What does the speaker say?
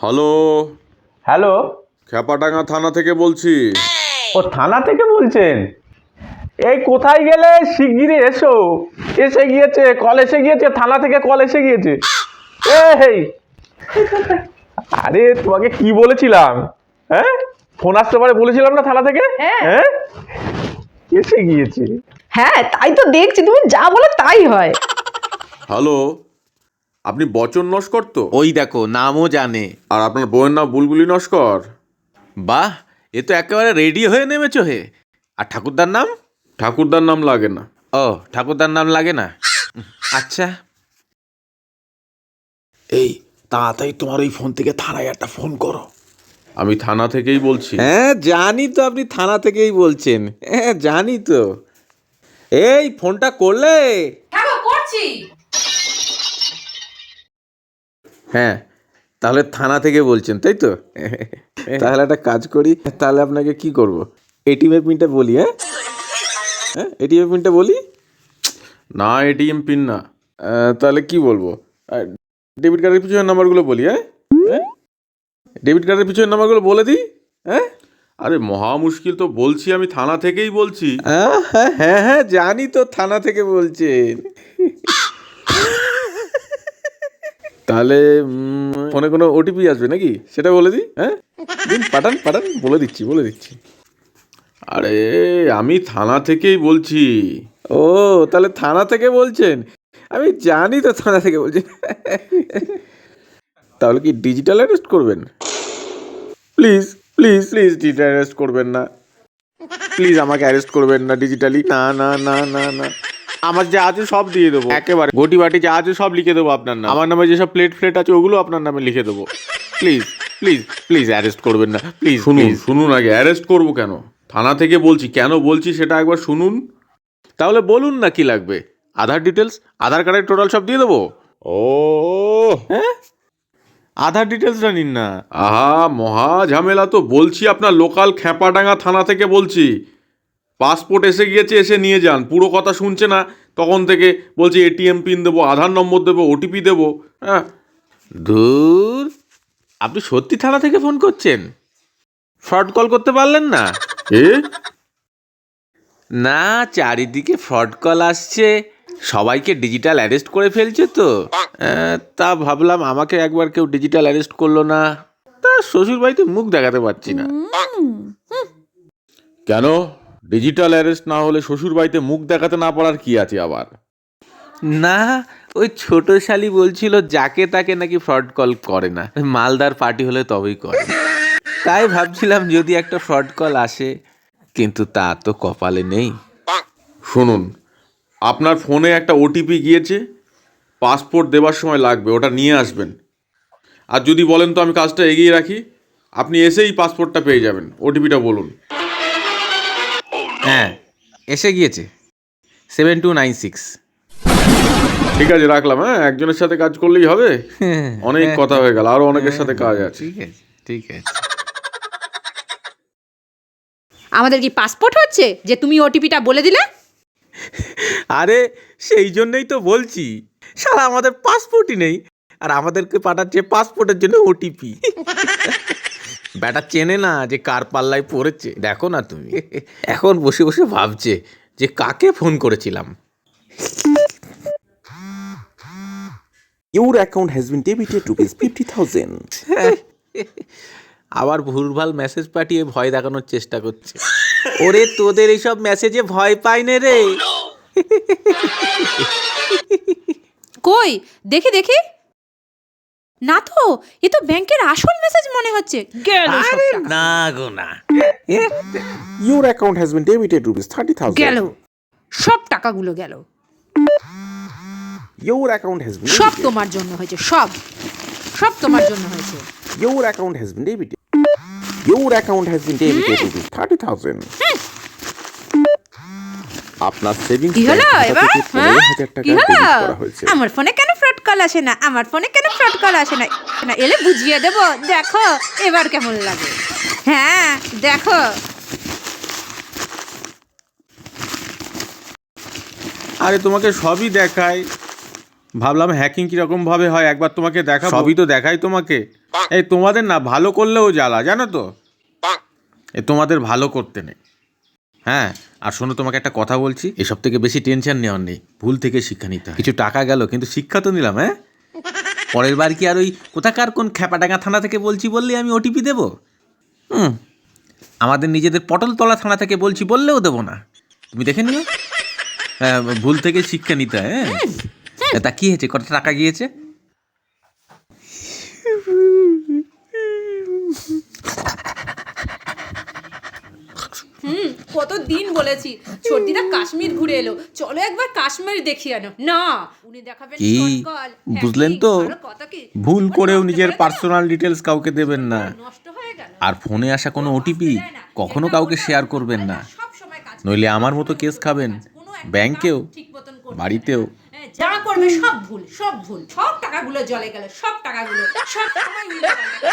Hello, hello. খ্যাপাডাঙ্গা থানা থেকে বলছি। ও থানা থেকে বলছেন? এই কোথায় গেলে? শিগগিরই এসো। এসে গিয়েছে, কল এসে গিয়েছে, থানা থেকে কল এসে গিয়েছে। এই আরে তোমাকে কি বলেছিলাম? হ্যাঁ, ফোন আসতে পারে বলেছিলাম না থানা থেকে? হ্যাঁ, এসে গিয়েছে। হ্যাঁ, তাই তো দেখছি, তুমি যা বলো তাই হয়। হ্যালো, আপনি বচন নস্কর তো? ওই দেখো, নামও জানে। আর আপনার বউয়ের নাম বুলবুলি নস্কর? বাহ, এ তো একেবারে রেডি হয়ে নেমেছো হে। আর ঠাকুরদার নাম? ঠাকুরদার নাম লাগে না। ও, ঠাকুরদার নাম লাগে না। আচ্ছা, এই তাড়াতাড়ি তোমার ওই ফোন থেকে থানায় একটা ফোন করো। আমি থানা থেকেই বলছি। হ্যাঁ জানি তো আপনি থানা থেকেই বলছেন। হ্যাঁ জানি তো। এই ফোনটা করলে? হ্যাঁ করছি। হ্যাঁ, তাহলে থানা থেকে বলছেন তাই তো? তাহলে একটা কাজ করি, তাহলে আপনাকে কি করব, এটিএম এর পিনটা বলি। হ্যাঁ হ্যাঁ, এটিএম পিনটা বলি। না, এটিএম পিন না। তাহলে কি বলবো, ডেবিট কার্ডের পিছনের নাম্বারগুলো বলি। হ্যাঁ হ্যাঁ, ডেবিট কার্ডের পিছনের নাম্বারগুলো বলে দিই। হ্যাঁ আরে মহা মুশকিল তো, বলছি আমি থানা থেকেই বলছি। হ্যাঁ হ্যাঁ হ্যাঁ, জানি তো থানা থেকে বলছেন। তাহলে ফোনে কোনো ওটিপি আসবে নাকি, সেটা বলে দিই। হ্যাঁ দিন, পাঠান পাঠান, বলে দিচ্ছি। আরে আমি থানা থেকেই বলছি। ও, তাহলে থানা থেকে বলছেন। আমি জানি তো থানা থেকে বলছেন। তাহলে কি ডিজিটাল অ্যারেস্ট করবেন? Please please please digital arrest করবেন না। প্লিজ আমাকে অ্যারেস্ট করবেন না ডিজিটালি। না না না না না, আমার যা আছে সব দিয়ে দেবো, একেবারে ঘটি বাটি যা আছে সব লিখে দেবো আপনার নাম। আমার নামে যেসব প্লেট ফ্লেট আছে ওগুলো আপনার নামে লিখে দেবো। প্লিজ প্লিজ প্লিজ অ্যারেস্ট করবেন না, প্লিজ শুনুন আগে, অ্যারেস্ট করবো কেন? থানা থেকে বলছি, কেন বলছি সেটা একবার শুনুন। তাহলে বলুন না কি লাগবে। আধার ডিটেলস, আধার কার্ডের টোটাল সব দিয়ে দেবো। ও হ্যাঁ, আধার ডিটেলসটা নিন না। আহা, মহা ঝামেলা তো। বলছি আপনার লোকাল খ্যাপাডাঙ্গা থানা থেকে বলছি। পাসপোর্ট এসে গিয়েছে, এসে নিয়ে যান। পুরো কথা শুনছে না তখন থেকে, বলছি এটিএম পিন দেবো, আধার নম্বর দেবো, ওটিপি দেবো। হ্যাঁ, ধুর, আপনি সত্যি থানা থেকে ফোন করছেন? ফ্রড কল করতে পারলেন না? এ না, চারিদিকে ফ্রড কল আসছে, সবাইকে ডিজিটাল অ্যারেস্ট করে ফেলছে তো। তা ভাবলাম আমাকে একবার কেউ ডিজিটাল অ্যারেস্ট করলো না, তা শ্বশুর বাড়িতে মুখ দেখাতে পারছি না। কেন? ডিজিটাল অ্যারেস্ট না হলে শ্বশুর বাড়িতে মুখ দেখাতে না পারার কি আছে আবার? না, ওই ছোট শালি বলছিল যাকে তাকে নাকি ফ্রড কল করে না, মালদার পার্টি হলে তবেই করে। তাই ভাবছিলাম যদি একটা ফ্রড কল আসে, কিন্তু তা তো কপালে নেই। শুনুন, আপনার ফোনে একটা ওটিপি গিয়েছে, পাসপোর্ট দেওয়ার সময় লাগবে, ওটা নিয়ে আসবেন। আর যদি বলেন তো আমি কাজটা এগিয়ে রাখি, আপনি এসেই পাসপোর্টটা পেয়ে যাবেন। ওটিপিটা বলুন। হ্যাঁ, এসে গিয়েছে 7296। ঠিক আছে, রাখলাম। হ্যাঁ, একজনের সাথে কাজ করলেই হবে? অনেক কথা হয়ে গেল, আরও অনেকের সাথে কাজ আছে। ঠিক আছে ঠিক আছে। আমাদের কি পাসপোর্ট হচ্ছে যে তুমি ওটিপিটা বলে দিলে? আরে সেই জন্যই তো বলছি, শালা আমাদের পাসপোর্টই নেই, আর আমাদেরকে পাঠাচ্ছে পাসপোর্টের জন্য ওটিপি। ব্যাটা চেনে না যে কার পাল্লায় পড়েছে। দেখো না তুমি, এখন বসে বসে ভাবছে যে কাকে ফোন করেছিলাম। Your account has been debited rupees 50,000. আবার ভুলভাল মেসেজ পাঠিয়ে ভয় দেখানোর চেষ্টা করছে। ওরে তোদের এইসব মেসেজে ভয় পাই নে রে। কই দেখি দেখি, না তো, এ তো ব্যাংকের আসল মেসেজ মনে হচ্ছে। গেল সব টাকা। না গো না, Your account has been debited rupees 30,000. গেল সব টাকাগুলো গেল। Your account has been সব debited. তোমার জন্য হয়েছে, সব সব তোমার জন্য হয়েছে। Your account has been debited. Your account has been debited rupees 30,000. আপনার সেভিংস কি হলো এবার? হ্যাঁ, 15,000 টাকা কি ডেবিট হলো? করা হয়েছে। আমার ফোনে কেন ফ্রড কল আসে না? আমার ফোনে কেন ফ্রড কল আসে না? না এলে বুঝিয়ে দেবো, দেখো এবার কেমন লাগে। হ্যাঁ দেখো। আরে তোমাকে সবই দেখায়, ভাবলাম হ্যাকিং কীরকম ভাবে হয় একবার তোমাকে দেখা। সবই তো দেখায় তোমাকে। এই তোমাদের না ভালো করলেও জ্বালা, জানো তো? তোমাদের ভালো করতে নেই। হ্যাঁ, আর শোনো, তোমাকে একটা কথা বলছি, এসব থেকে বেশি টেনশন নেওয়ার নেই, ভুল থেকে শিক্ষা নিতে হয়। কিছু টাকা গেল, কিন্তু শিক্ষা তো নিলাম। হ্যাঁ, পরের বার কি আর ওই কোথাকার কোন খ্যাপাডাঙ্গা থানা থেকে বলছি বললেই আমি ওটিপি দেবো? আমাদের নিজেদের পটলতলা থানা থেকে বলছি বললেও দেবো না। তুমি দেখে নিও। হ্যাঁ, ভুল থেকে শিক্ষা নিতে হয়। হ্যাঁ, তা কি হয়েছে? কত টাকা গিয়েছে? কতদিন বলেছি ছোটদিদা কাশ্মীর ঘুরে এলো, চলো একবার কাশ্মীর দেখিয়ে আনো। না, উনি দেখাবেন কি শর্টকাট। বুঝলেন তো? আরো কত কি ভুল করেও নষ্ট নিজের করে দেয়। পার্সোনাল ডিটেলস কাউকে দেবেন না। নষ্ট হয়ে গেল। আর ফোনে আসা কোনো ওটিপি কখনো কাউকে শেয়ার করবেন না, সব সময় কাজ নইলে আমার মতো কেস খাবেন, ব্যাংকেও, ঠিক মতন করবে। বাড়িতেও। হ্যাঁ, যা করবে সব ভুল, সব ভুল, সব টাকাগুলো জলে গেল, সব টাকাগুলো সব সময় উল্টো পাল্টা।